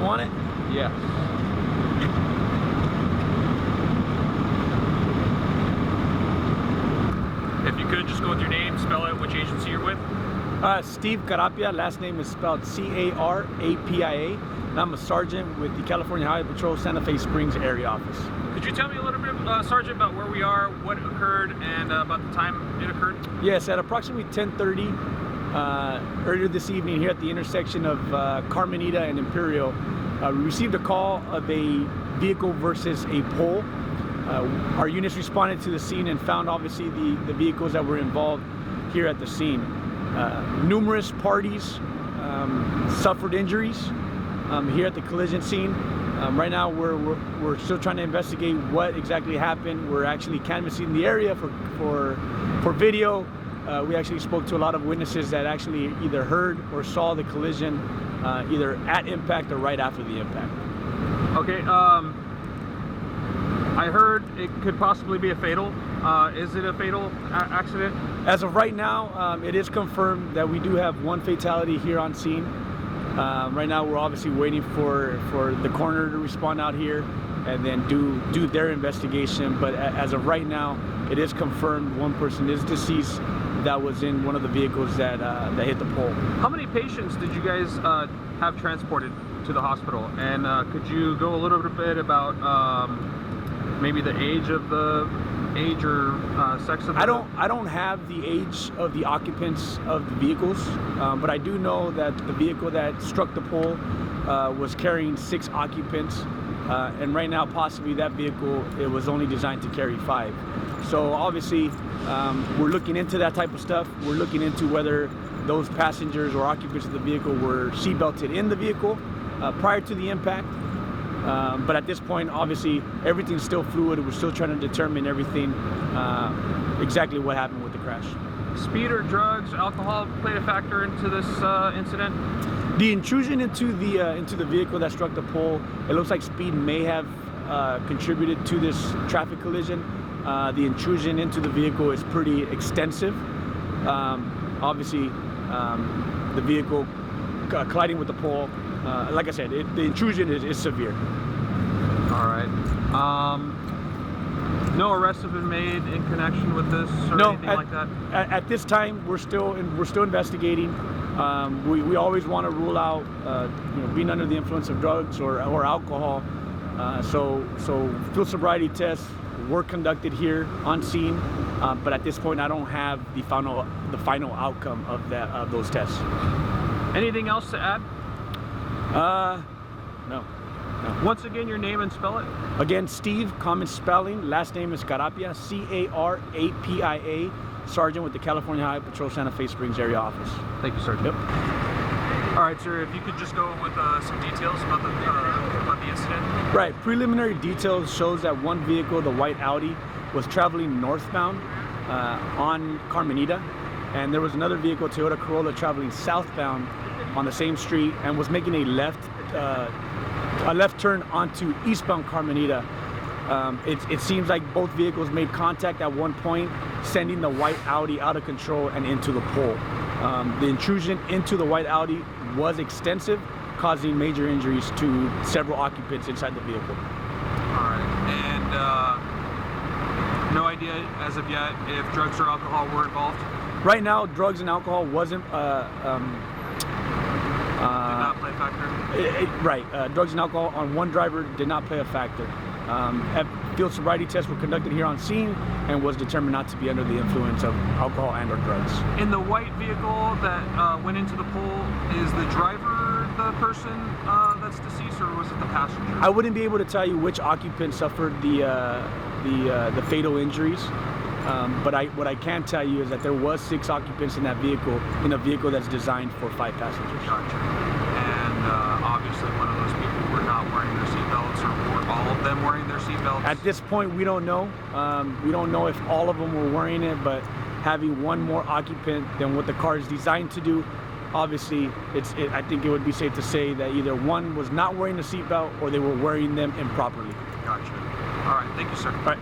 want it? Yes. If you could, just go with your name, spell it, which agency you're with. Steve Carapia, last name is spelled C-A-R-A-P-I-A, and I'm a sergeant with the California Highway Patrol Santa Fe Springs area office. Could you tell me a little bit, Sergeant, about where we are, what occurred, and about the time it occurred? Yes, at approximately 10:30 earlier this evening here at the intersection of Carmenita and Imperial, we received a call of a vehicle versus a pole. Our units responded to the scene and found obviously the vehicles that were involved here at the scene. Numerous parties suffered injuries here at the collision scene. Right now we're still trying to investigate what exactly happened. We're actually canvassing the area for video. We actually spoke to a lot of witnesses that actually either heard or saw the collision either at impact or right after the impact. Okay, I heard it could possibly be a fatal. Is it a fatal accident? As of right now, it is confirmed that we do have one fatality here on scene. Right now, we're obviously waiting for the coroner to respond out here and then do their investigation. But as of right now, it is confirmed one person is deceased that was in one of the vehicles that hit the pole. How many patients did you guys have transported to the hospital? And could you go a little bit about maybe the age or sex of the... I don't have the age of the occupants of the vehicles, but I do know that the vehicle that struck the pole was carrying 6 occupants, and right now possibly that vehicle, it was only designed to carry 5. So obviously we're looking into that type of stuff. We're looking into whether those passengers or occupants of the vehicle were seatbelted in the vehicle prior to the impact. But at this point, obviously, everything's still fluid. We're still trying to determine everything, exactly what happened with the crash. Speed or drugs, alcohol played a factor into this incident? The intrusion into the vehicle that struck the pole, it looks like speed may have contributed to this traffic collision. The intrusion into the vehicle is pretty extensive. Obviously, the vehicle colliding with the pole, like I said, the intrusion is severe. All right. No arrests have been made in connection with this or anything like that? At this time, we're still investigating. We always want to rule out being under the influence of drugs or alcohol. So field sobriety tests were conducted here on scene, but at this point, I don't have the final outcome of those tests. Anything else to add? No. Once again, your name and spell it. Again, Steve, common spelling. Last name is Carapia, C-A-R-A-P-I-A, Sergeant with the California Highway Patrol Santa Fe Springs area office. Thank you, Sergeant. Yep. All right, sir. If you could just go with some details about the incident. Right. Preliminary details shows that one vehicle, the white Audi, was traveling northbound on Carmenita, and there was another vehicle, Toyota Corolla, traveling southbound on the same street and was making a left turn onto eastbound Carmenita. It seems like both vehicles made contact at one point, sending the white Audi out of control and into the pole. The intrusion into the white Audi was extensive, causing major injuries to several occupants inside the vehicle. All right, and no idea as of yet if drugs or alcohol were involved? Right now, drugs and alcohol wasn't did not play a factor? Right. Drugs and alcohol on one driver did not play a factor. Field sobriety tests were conducted here on scene and was determined not to be under the influence of alcohol and or drugs. In the white vehicle that went into the pole, is the driver the person that's deceased, or was it the passenger? I wouldn't be able to tell you which occupant suffered the fatal injuries. But what I can tell you is that there was 6 occupants in that vehicle, in a vehicle that's designed for 5 passengers. Gotcha. And obviously one of those people were not wearing their seatbelts, or were all of them wearing their seatbelts? At this point, we don't know. We don't know if all of them were wearing it, but having one more occupant than what the car is designed to do, obviously, I think it would be safe to say that either one was not wearing the seatbelt or they were wearing them improperly. Gotcha. All right, thank you, sir. All right.